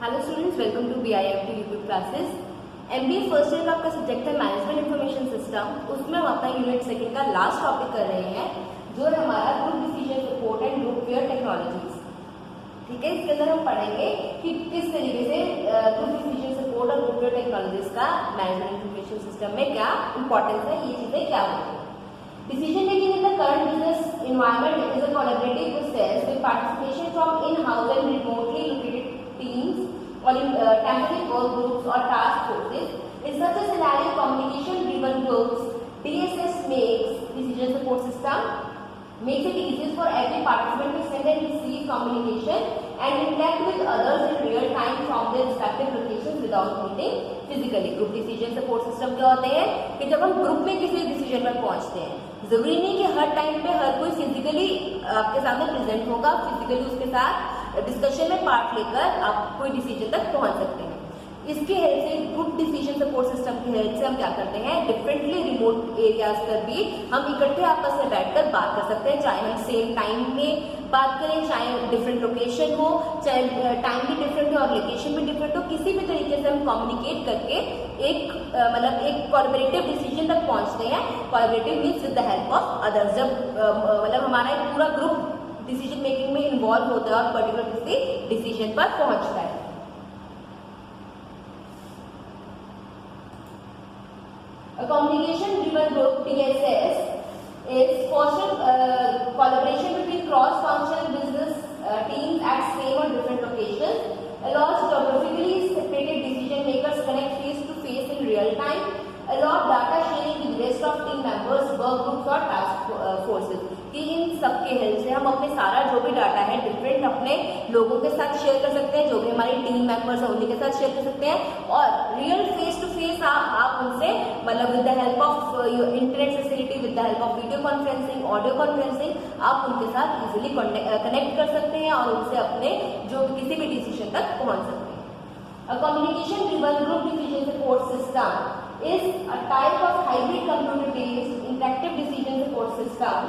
Hello students, welcome to BIMT YouTube classes. MBA first year का आपका subject है management information system. उसमें हम अपना यूनिट सेकंड का लास्ट टॉपिक कर रहे हैं, जो है हमारा group decision support and groupware technologies. ठीक है, इसके अंदर हम पढ़ेंगे कि किस तरीके से ग्रुप डिसीजन सपोर्ट और ग्रुप वेयर टेक्नोलॉजीज का मैनेजमेंट इन्फॉर्मेशन सिस्टम में क्या इंपॉर्टेंस है, ये चीजें क्या होती है। Decision making in the current business environment is a collaborative process with participation from in-house and remotely located teams or in temporary work groups or task forces. In such a scenario, communication-driven groups (DSS) makes decision support system makes it easier for every participant to send and receive communication and interact with others in real time from their respective locations without meeting physically. Group decision support system क्या होते हैं कि जब हम group में किसी decision पर पहुंचते हैं, जरूरी नहीं कि हर टाइम पे हर कोई फिजिकली आपके सामने प्रेजेंट होगा, फिजिकली उसके साथ डिस्कशन में पार्ट लेकर आप कोई डिसीजन तक पहुंच सकते हैं। इसके हेल्प से ग्रुप डिसीजन सपोर्ट सिस्टम की हेल्प से हम क्या करते हैं, डिफरेंटली रिमोट एरियाज पर भी हम इकट्ठे आपस में बैठकर बात कर सकते हैं, चाहे हम सेम टाइम में बात करें, चाहे डिफरेंट लोकेशन हो, चाहे टाइम भी डिफरेंट हो और लोकेशन भी डिफरेंट हो, किसी भी तरीके से हम कम्युनिकेट करके एक एक कोलैबोरेटिव डिसीजन तक पहुंचते हैं। Collaborative means with the help of others. जब हमारा एक पूरा ग्रुप डिसीजन मेकिंग में इन्वॉल्व होता है और पर्टिकुलर किसी डिसीजन पर पहुंचता है। A communication-driven group (DSS) is foster collaboration between cross-functional business teams at same or different locations, allows geographically separated decision makers connect face-to-face in real time, allow data sharing with rest of team members, work groups और task forces। कि इन सबके help से हम अपने सारा जो भी data है डिफरेंट अपने लोगों के साथ शेयर कर सकते हैं, जो भी हमारे टीम मेंबर्स हैं उन्हीं के साथ शेयर कर सकते हैं, और रियल फेस टू फेस आप उनसे with the help of internet facility, with the help of video conferencing, audio conferencing आप उनके साथ इजीली कनेक्ट कर सकते हैं और उनसे अपने जो किसी भी डिसीजन तक पहुंच सकते हैं। Communication driven group decision support system is a type of hybrid computer-based interactive decision support system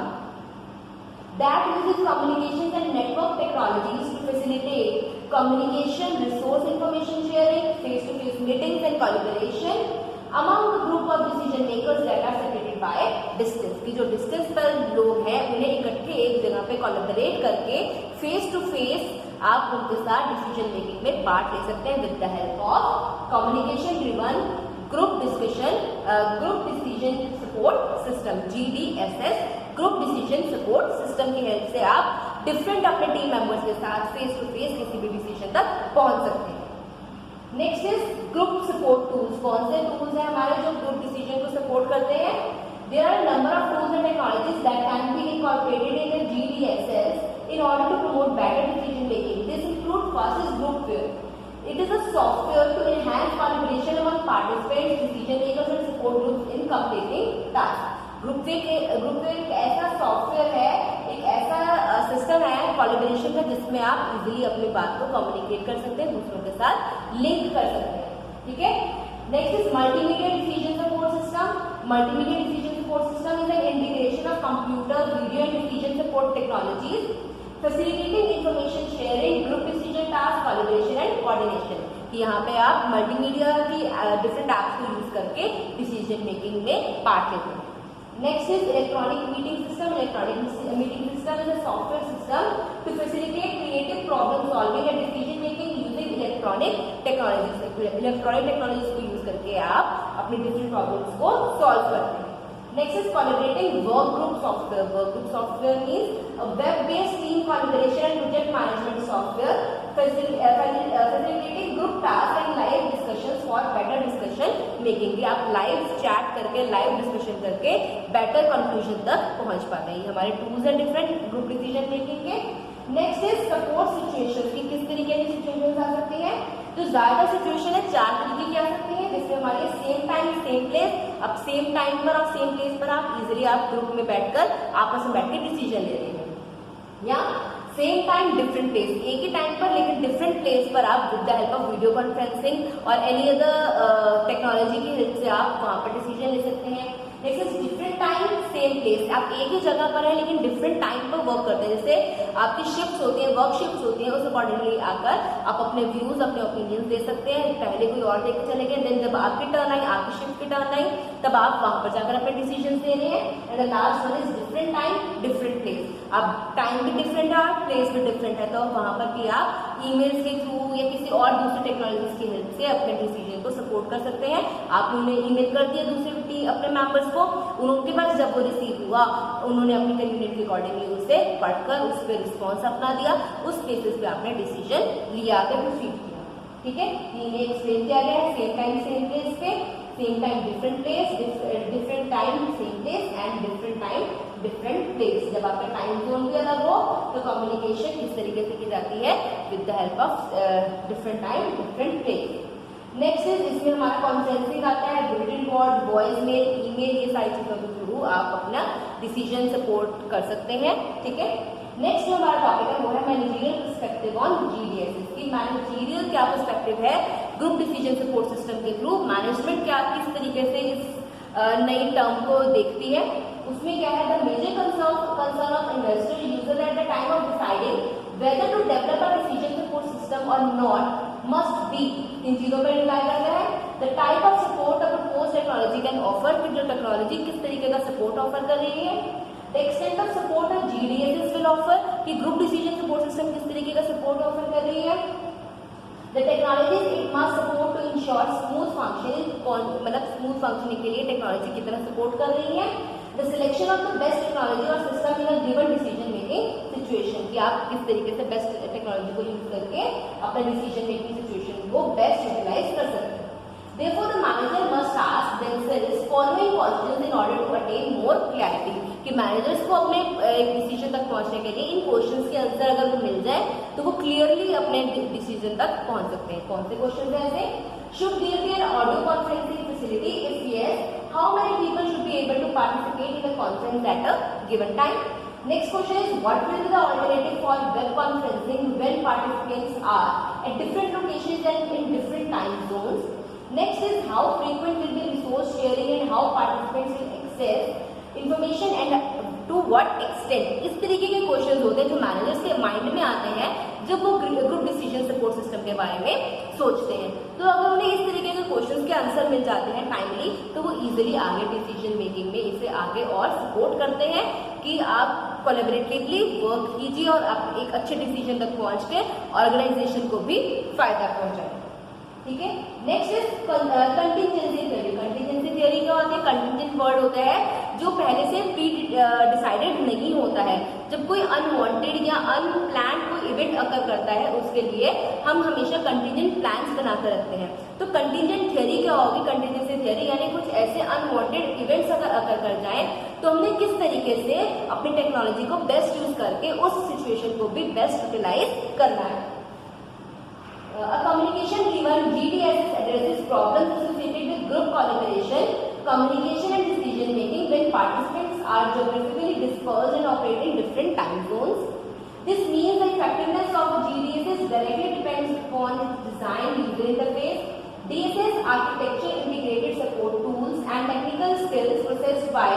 that uses communications and network technologies to facilitate communication, resource information sharing, face-to-face meetings and collaboration among the group of decision makers that are separated by distance। कि जो distance पर लोग हैं उन्हें इकट्ठे एक जगह पे कोलैबोरेट करके फेस टू फेस आप उनके साथ डिसीजन मेकिंग में पार्ट ले सकते हैं with the help of communication driven group decision support system GDSS। Group decision support system की हेल्प से आप डिफरेंट अपने टीम मेंबर्स के साथ फेस टू फेस किसी भी डिसीजन तक पहुंच सकते हैं। Next is group support tools. कौन से टूल्स हैं हमारे जो ग्रुप डिसीजन को सपोर्ट करते हैं? There are number of tools and technologies that can be incorporated in the GDSS in order to promote better decision making. This includes first is Groupware. It is a software to enhance collaboration among participants, decision makers and support groups in completing tasks. Groupware एक ऐसा software है, एक ऐसा system है collaboration का, जिसमें आप easily अपनी बात को कम्युनिकेट कर सकते हैं, दूसरों के साथ लिंक कर सकते हैं। ठीक है, next is multimedia decision support system. Multimedia decision support system is an integration of computer, video and decision support technologies facilitating information sharing, group decision task, collaboration and coordination। कि यहाँ पे आप मल्टीमीडिया की डिफरेंट एप्स को use करके decision making में part लेते हैं। Next is electronic meeting system. Electronic meeting system is a software system to facilitate creative problem solving and decision making using electronic technologies. Electronic technologies को use करके आप अपनी different problems को solve करते हैं। Next is collaborating work group software. Work group software means a web-based team collaboration and project management software facilitating group tasks and live discussions for better discussion making। कि आप live chat करके, live discussion करके better conclusion तक पहुंच पाते हैं। ये हमारे टूल्स हैं डिफरेंट ग्रुप डिसीजन मेकिंग के। Next is support situation. की किस तरीके की सिचुएशन आ सकती है? जो ज्यादा सिचुएशन है 4 तरीके की आ सकती है, जिसमें हमारे सेम टाइम सेम प्लेस, अब सेम टाइम पर और सेम प्लेस पर आप इजीली आप ग्रुप में बैठकर आपस में बैठ के डिसीजन ले रहे हैं, या सेम टाइम डिफरेंट प्लेस, एक ही टाइम पर लेकिन डिफरेंट प्लेस पर आप with the help of video conferencing और एनी अदर टेक्नोलॉजी की हेल्प से आप वहां पर डिसीजन ले सकते हैं। Next is different time same place, आप एक ही जगह पर है लेकिन डिफरेंट टाइम पर वर्क करते हैं। जैसे आपकी शिफ्ट्स होती हैं, वर्क शिफ्ट्स होती हैं, उस अकॉर्डिंगली आकर आप अपने व्यूज, अपने ओपिनियंस दे सकते हैं। पहले कोई और देख के चले गए, देन जब आपकी टर्न आई, आपकी शिफ्ट की टर्न आई, तब आप वहां पर जाकर अपने डिसीजन दे रहे हैं। And the last one is different time different place, अब टाइम भी डिफरेंट है और प्लेस भी डिफरेंट है, तो वहां पर भी आप ईमेल्स के थ्रू या किसी और दूसरी टेक्नोलॉजीज की हेल्प से अपने डिसीजन को सपोर्ट कर सकते हैं। आपने उन्हें ईमेल कर दिया दूसरे अपने मेंबर्स को, उनके पास जब वो रिसीव हुआ, उन्होंने अपनी कन्वीनियंट के अकॉर्डिंगली उसे पढ़कर उस पर रिस्पॉन्स अपना दिया, उस बेसिस पे आपने डिसीजन लिया, आगे प्रोसीड किया। ठीक है, ये एक्सप्लेन किया गया है सेम टाइम सेम प्लेस पे, same time different place, different time same place and different time different place. जब आपका टाइम जोन भी अलग हो तो कम्युनिकेशन किस तरीके से की जाती है, with the help of different time different place. Next is, इसमें हमारा कॉन्फ्रेंसिंग आता है, bulletin board, voice mail, email, ये सारी चीजों के थ्रू आप अपना डिसीजन सपोर्ट कर सकते हैं। ठीक है, नेक्स्ट जो हमारा टॉपिक है वो है मैनेजरियल पर्सपेक्टिव ऑन जीडीएसएस की मैनेजरियल क्या पर्सपेक्टिव है ग्रुप डिसीजन सपोर्ट सिस्टम के थ्रू, मैनेजमेंट क्या किस तरीके से इस नई टर्म को देखती है। उसमें क्या है, the major concern of investor user at the time of deciding whether to develop a decision support system or not must be, इन चीजों पर रिलाई करता है। The type of support a proposed technology can offer, कि जो technology किस तरीके का सपोर्ट ऑफर कर रही है। The extent of support of GDSS will offer, कि ग्रुप डिसीजन सपोर्ट सिस्टम किस तरीके का सपोर्ट ऑफर कर रही है। The technologies it must support to ensure smooth functioning, मतलब स्मूथ फंक्शनिंग के लिए टेक्नोलॉजी की तरह सपोर्ट कर रही है। The selection of the best technology और system in a given decision making situation, कि आप किस तरीके से बेस्ट टेक्नोलॉजी को यूज करके अपने डिसीजन मेकिंग सिचुएशन को बेस्ट यूटिलाइज कर सकते हैं। Therefore, the manager must ask themselves following questions in order to attain more clarity, कि मैनेजर्स को अपने एक डिसीजन तक पहुंचने के लिए इन क्वेश्चंस के आंसर अगर वो मिल जाए तो वो क्लियरली अपने डिसीजन तक पहुंच सकते हैं। कौन से क्वेश्चन है ऐसे, should there be an audio conferencing facility, if yes, how many people should be able to participate in a conference at a given time. Next question is, what will be the alternative for web conferencing when participants are at different locations and in different time zones. Next is, how frequent will be resource sharing and how participants will access information and to what extent. इस तरीके के questions होते हैं जो managers के mind में आते हैं जब वो ग्रुप डिसीजन सपोर्ट सिस्टम के बारे में सोचते हैं। तो अगर उन्हें इस तरीके के क्वेश्चंस के आंसर मिल जाते हैं टाइमली, तो वो इजीली आगे डिसीजन मेकिंग में इसे आगे और सपोर्ट करते हैं कि आप कोलैबोरेटिवली वर्क कीजिए और आप एक अच्छे डिसीजन तक पहुंच के ऑर्गेनाइजेशन को भी फायदा पहुंचाएं। ठीक है, next is contingency theory. Contingency theory क्या होती है, कंटिजेंट वर्ड होता है जो पहले से प्री डिसाइडेड नहीं होता है। जब कोई अनवांटेड या अनप्लान्ड कोई इवेंट अकर करता है उसके लिए हम हमेशा कंटिजेंट प्लान्स बनाकर रखते हैं। तो कंटिजेंट थ्योरी क्या होगी, कंटिजेंसी थ्योरी यानी कुछ ऐसे अनवांटेड इवेंट्स अगर अकर कर जाए तो हमने किस तरीके से अपनी टेक्नोलॉजी को बेस्ट यूज करके उस सिचुएशन को भी बेस्ट यूटिलाइज करना है। A communication driven GDSS addresses problems associated with group collaboration, communication and decision making when participants are geographically dispersed and operate in different time zones. This means the effectiveness of GDSS directly depends upon its design, user interface, DSS architecture, integrated support tools and technical skills possessed by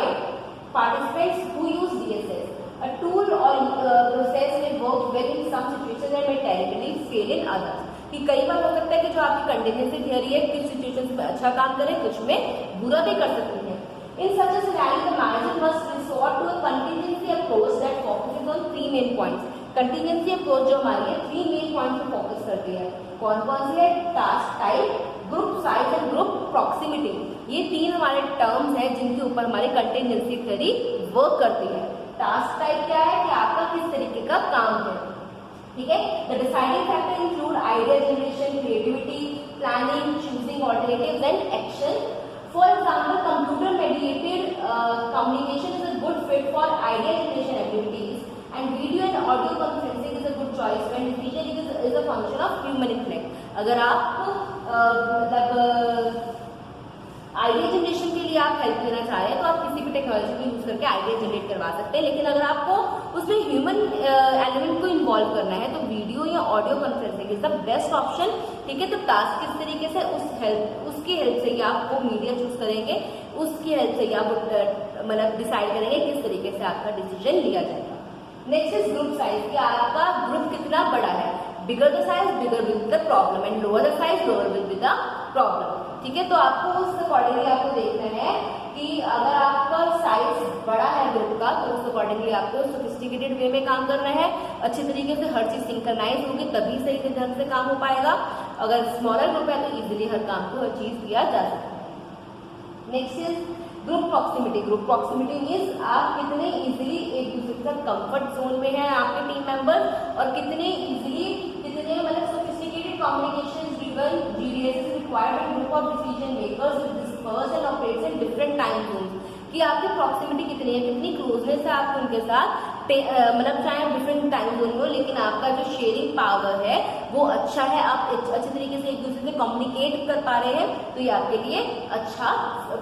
participants who use DSS. A tool or process may work well in some situations and may terribly fail in others. कि कई बार हो सकता है कि जो आपकी contingency theory है कुछ सिचुएशंस में अच्छा काम करे, कुछ में बुरा भी कर सकती है। In such a scenario the manager must resort to a contingency approach that focuses on 3 main points. Contingency approach जो हमारी है 3 मेन पॉइंट्स पे फोकस करती है। कौन कौन से है, task type, group size and group proximity. ये 3 हमारे टर्म्स हैं जिनके ऊपर हमारी कंटिजेंसी थ्योरी वर्क करती है। टास्क टाइप क्या है कि आपका किस तरीके का काम है, ठीक है। The deciding factor include idea generation, creativity, planning, choosing alternatives and action. For example, computer mediated communication is a good fit for idea generation activities and video and audio conferencing is a good choice when decision is a function of human intellect. अगर आप मतलब idea generation के लिए आप help लेना चाह रहे हैं तो आप किसी भी टेक्नोलॉजी को यूज करके आइडिया जनरेट करवा सकते हैं, लेकिन अगर आपको उसमें ह्यूमन एलिमेंट को इन्वॉल्व करना है तो वीडियो या audio conferencing is the best option. ठीक है, तो टास्क किस तरीके से उसकी हेल्प से ही आप वो मीडिया चूज करेंगे, उसकी हेल्प से ही आप मतलब डिसाइड करेंगे किस तरीके से आपका डिसीजन लिया जाएगा। नेक्स्ट इज ग्रुप साइज, कि आपका ग्रुप कितना बड़ा है। Bigger the size bigger will be the problem and lower the size lower will be the problem. ठीक है, तो आपको उस अकॉर्डिंगली आपको देखना है कि अगर आपका साइज बड़ा है ग्रुप का तो उस अकॉर्डिंगली आपको सोफिस्टिकेटेड वे में काम करना है, अच्छे तरीके से हर चीज सिंक्रनाइज होगी तभी सही से ढंग से काम हो पाएगा। अगर स्मॉलर ग्रुप है तो इजीली हर काम को अचीव किया जा सकता है। Next is group proximity. Group proximity means आप कितने इजीली एक दूसरे के साथ कंफर्ट जोन में है आपके टीम मेंबर, और कितने इजीली कितने मतलब sophisticated communication driven GDS is required by group of decision makers with dispersed and operates in different time zones। कि आपकी प्रॉक्सिमिटी कितनी है, कितनी क्लोजनेस है आप उनके साथ, मतलब चाहे डिफरेंट टाइम जोन हो लेकिन आपका जो शेयरिंग पावर है वो अच्छा है, आप अच्छे तरीके से एक दूसरे से कम्युनिकेट कर पा रहे हैं, तो ये आपके लिए अच्छा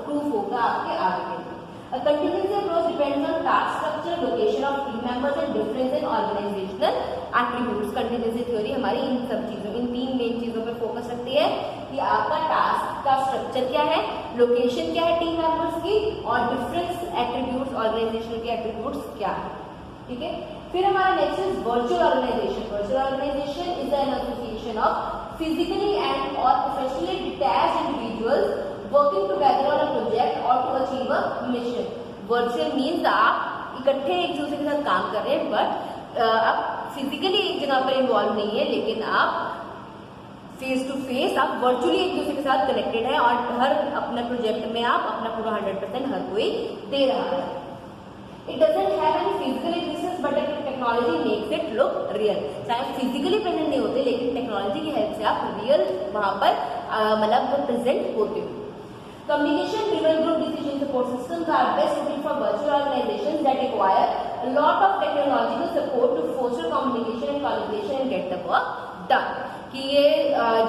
प्रूफ होगा आपके आगे के लिए। A contingency approach depends on task structure, location of team members and difference in organizational attributes। Contingency theory हमारी इन सब चीजों, इन तीन मेन चीजों पर फोकस रखती है कि आपका टास्क का स्ट्रक्चर क्या है, लोकेशन क्या है टीम मेंबर्स की, और डिफरेंस एट्रीब्यूट्स ऑर्गेनाइजेशन के एट्रीब्यूट्स क्या है। ठीक है, फिर हमारा next is virtual organisation. Virtual organisation is an association of physically and और professionally detached individuals working together on a project और to achieve a mission. Virtual means आप इकट्ठे एक दूसरे के साथ काम कर रहे हैं बट आप फिजिकली एक जगह पर इन्वॉल्व नहीं है, लेकिन आप फेस टू फेस आप वर्चुअली एक दूसरे के साथ कनेक्टेड है और हर अपने प्रोजेक्ट में आप अपना पूरा 100% हर कोई दे रहा है। It doesn't have any physical existence but technology makes it look real। चाहे फिजिकली प्रेजेंट नहीं होते लेकिन टेक्नोलॉजी की हेल्प से आप रियल वहां पर मतलब प्रेजेंट होते हो। Communication driven group decision support systems are best suited for virtual organizations that require a lot of technological support to foster communication and collaboration and get the work done। कि ये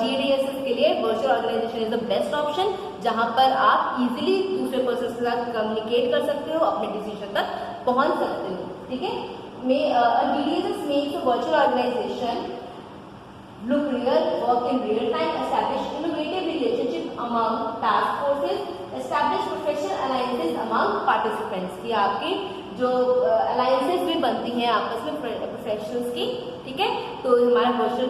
GDSS के लिए virtual organisation is the best option, जहां पर आप easily दूसरे person के साथ कम्युनिकेट कर सकते हो, अपने डिसीजन तक पहुंच सकते हो। ठीक है, GDSS makes a virtual organization look real, work in real time, establish innovative relationship among task forces, establish professional alliances among participants। कि आपकी जो अलायंसेस भी बनती हैं आपस में प्रोफेशनल्स की। ठीक है, तो हमारा वर्चुअल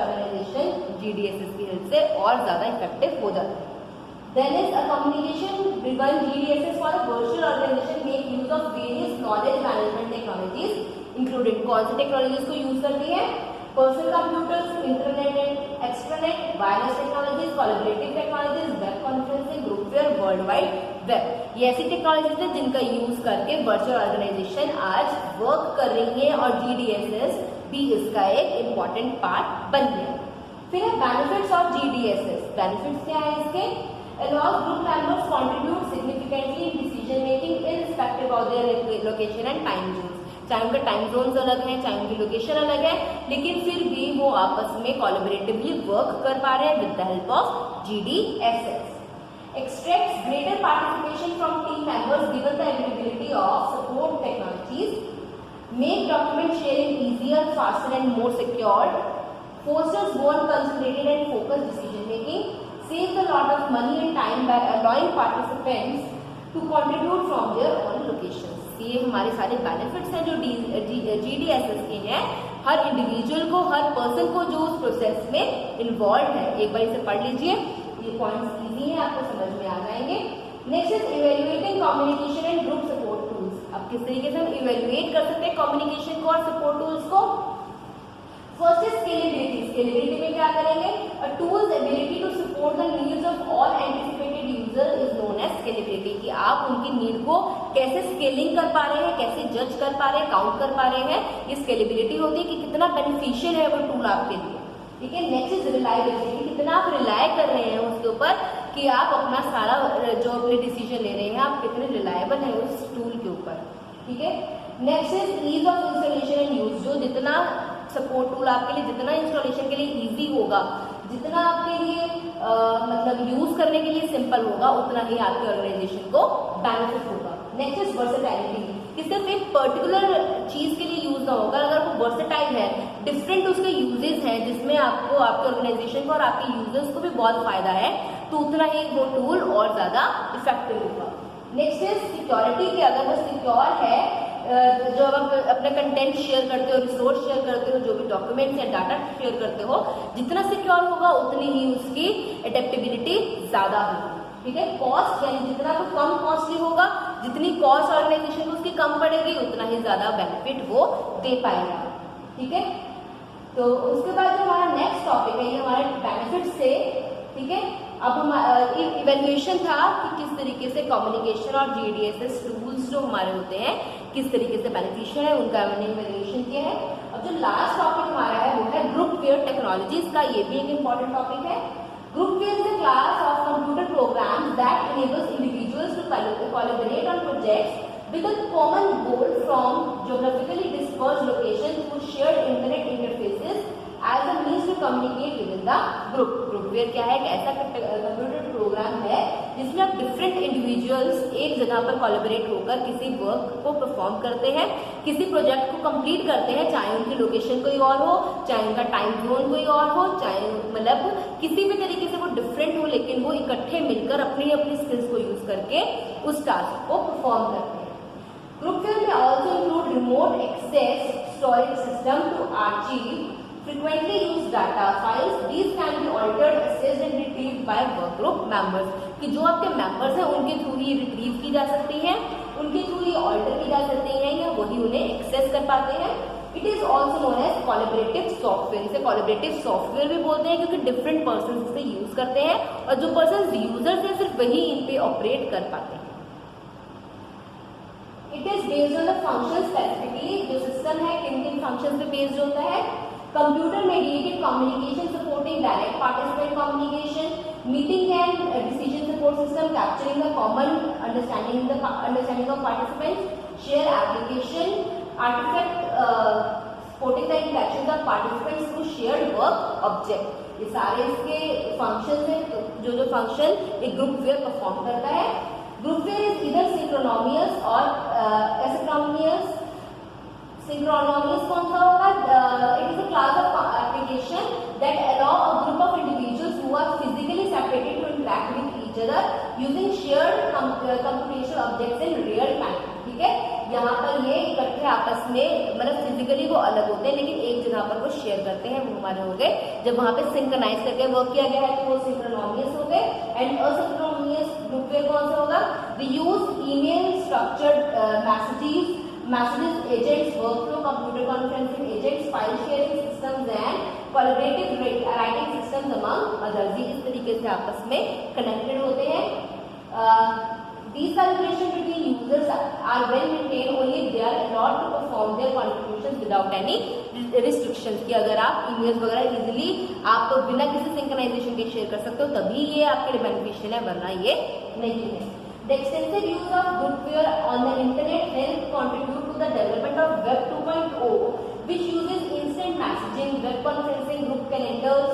ऑर्गेनाइजेशन GDSS की हेल्प से और ज्यादा इफेक्टिव हो जाता है। Then is a communication driven GDSS for a virtual organization make use of various knowledge management technologies including कौन सी टेक्नोलॉजीज को यूज करती है, personal computers, internet and extranet, wireless technologies, collaborative technologies, web conferencing, groupware, world wide web. ये ऐसी technologies है जिनका use करके virtual organisation आज वर्क कर रही है और GDSS भी इसका एक इम्पॉर्टेंट पार्ट बन गया। फिर है बेनिफिट्स ऑफ GDSS। बेनिफिट्स क्या है इसके? allows group members contribute significantly in decision making irrespective of their location and time zones। चाहे उनका टाइम जोन्स अलग है, चाहे उनकी लोकेशन अलग है, लेकिन फिर भी वो आपस में कोलैबोरेटिवली वर्क कर पा रहे हैं with the help of GDSS। Extracts greater participation from team members given the availability of support technologies, make document sharing easier, faster and more secured, fosters more concentrated and focused decision making, saves a lot of money and time by allowing participants to contribute from their own locations। ये हमारे सारे benefits हैं जो GDSS के हैं हर individual को, हर person को जो उस प्रोसेस में इन्वॉल्व है। एक बार इसे पढ़ लीजिए, ये पॉइंट्स इजी हैं, आपको समझ में आ जाएंगे। Next is evaluating communication and group support tools. अब किस तरीके से हम इवेल्युएट कर सकते हैं कम्युनिकेशन को और सपोर्ट टूल्स को? First is scalability. स्केलेबिलिटी में क्या करेंगे? Uh tools ability to support the needs of all anticipated user is known as scalability. कि आप उनकी नीड को कैसे स्केलिंग कर पा रहे हैं, कैसे जज कर पा रहे हैं, काउंट कर पा रहे हैं, ये स्केलेबिलिटी होती है कि कितना बेनिफिशियल है वो टूल आपके लिए। ठीक है, नेक्स्ट इज रिलायबिलिटी। कितना आप रिलाय कर रहे हैं उसके ऊपर कि आप अपना सारा जो अपने डिसीजन ले रहे हैं आप कितने रिलायबल है उस टूल के ऊपर। ठीक है, next is ease of installation and use. जो जितना सपोर्ट टूल आपके लिए जितना इंस्टॉलेशन के लिए इजी होगा, जितना आपके लिए मतलब यूज करने के लिए सिंपल होगा, उतना ही आपके ऑर्गेनाइजेशन को बेनिफिट होगा। Next is versatility. कि सिर्फ एक पर्टिकुलर चीज के लिए यूज ना होगा, अगर वो वर्सेटाइल है, डिफरेंट उसके यूजेस हैं जिसमें आपको आपके ऑर्गेनाइजेशन को और आपके यूजर्स को भी बहुत फायदा है, तो उतना ही वो टूल और ज्यादा इफेक्टिव होगा। नेक्स्ट इज सिक्योरिटी, कि अगर वो सिक्योर है, जो आप अपने कंटेंट शेयर करते हो, रिसोर्स शेयर करते हो, जो भी डॉक्यूमेंट्स या डाटा शेयर करते हो, जितना सिक्योर होगा उतनी ही उसकी एडेप्टेबिलिटी ज्यादा होगी। ठीक है, कॉस्ट यानी जितना तो कम कॉस्टली होगा, जितनी कॉस्ट ऑर्गेनाइजेशन को उसकी कम पड़ेगी उतना ही ज्यादा बेनिफिट वो दे पाएगा। ठीक है, तो उसके बाद जो हमारा नेक्स्ट टॉपिक है ये हमारे बेनिफिट से। ठीक है, अब हम इवेल्युएशन था कि किस तरीके से कम्युनिकेशन और GDSS टूल्स जो हमारे होते हैं किस तरीके से बेनिफिशियल है, उनका हमने इवेल्युएशन किया है। अब जो लास्ट टॉपिक हमारा है वो है ग्रुपवेयर टेक्नोलॉजीज का, ये भी एक इम्पॉर्टेंट टॉपिक है। Groupware is a class of computer programs that enables individuals to collaborate on projects with a common goal from geographically dispersed locations through shared internet interfaces as a means to communicate within the group. Groupware क्या है? एक ऐसा computer program है जिसमें आप different individuals एक जगह पर कोलैबोरेट होकर किसी वर्क को परफॉर्म करते हैं, किसी प्रोजेक्ट को कंप्लीट करते हैं, चाहे उनकी लोकेशन कोई और हो, चाहे उनका टाइम जोन कोई और हो, चाहे मतलब किसी भी तरीके से वो डिफरेंट हो, लेकिन वो इकट्ठे मिलकर अपनी अपनी स्किल्स को यूज करके उस टास्क को परफॉर्म करते हैं। Groupware may also include remote access storage system to archive frequently used data files. These can be altered, accessed and retrieved by work group members. कि जो आपके मेंबर्स हैं उनके थ्रू ही रिट्रीव की जा सकती हैं, उनके थ्रू ही ऑल्टर की जा सकती हैं या वही उन्हें एक्सेस कर पाते हैं। It is also known as collaborative software. इसे कोलैबोरेटिव सॉफ्टवेयर भी बोलते हैं क्योंकि डिफरेंट पर्सन इसे यूज करते हैं और जो पर्सन यूजर्स हैं सिर्फ वही इन पे ऑपरेट कर पाते हैं। It is based on the function specifically, जो सिस्टम है किन किन फंक्शन पे बेस्ड होता है। Computer mediated communication supporting direct participant communication, meeting and decision support system capturing the common understanding of participants, share application, artifact supporting the interaction of participants through shared work object. ये सारे इसके function हैं, जो function एक groupware perform करता है। Groupware is इधर सिंक्रोनोमियस और एसिंक्रोनियस। सिंक्रोनोमियस कौन सा होगा? It is a class of application that allow a group of individuals who are physically separated to interact with each other using shared computational objects in real time. ठीक है, यहाँ पर ये इकट्ठे आपस में मतलब फिजिकली वो अलग होते हैं लेकिन एक जगह पर वो शेयर करते हैं, वो हमारे हो गए। जब वहाँ पे सिंक्रोनाइज करके वर्क किया गया है तो वो सिंक्रोनोमियस हो गए। एंड असिंक्रोनियस ग्रुपवेयर कौन सा होगा? We use email structured messages agents, workflow, computer conferencing agents, file sharing systems and collaborative writing systems among others. इस तरीके से आपस में कनेक्टेड होते हैं। These collaboration between users are well maintained only if they are allowed to perform their contributions without any restrictions। कि अगर आप ईमेल्स वगैरह इजीली आप बिना किसी सिंक्रोनाइजेशन के शेयर कर सकते हो तभी ये आपके लिए बेनिफिशियल है, वरना ये नहीं है। The extensive use of Groupware on the internet helps contribute to the development of Web 2.0, which uses instant messaging, web conferencing, group calendars,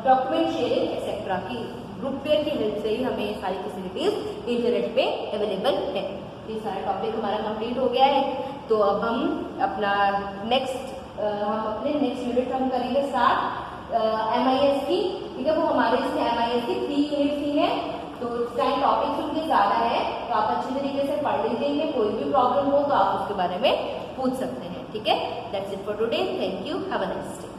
document sharing, etc. की ग्रुपवेयर की हेल्प से ही हमें ये सारी फैसिलिटीज इंटरनेट पे अवेलेबल है। ये सारा टॉपिक हमारा कंप्लीट हो गया है, तो अब हम अपना अपने नेक्स्ट यूनिट हम करेंगे स्टार्ट MIS की। ठीक है, वो हमारे इसमें MIS की 3 यूनिट्स ही है, तो टाइम टॉपिक्स उनके ज्यादा है, तो आप अच्छी तरीके से पढ़ लीजिएंगे। कोई भी प्रॉब्लम हो तो आप उसके बारे में पूछ सकते हैं। ठीक है, that's it for today. Thank you, have a nice day.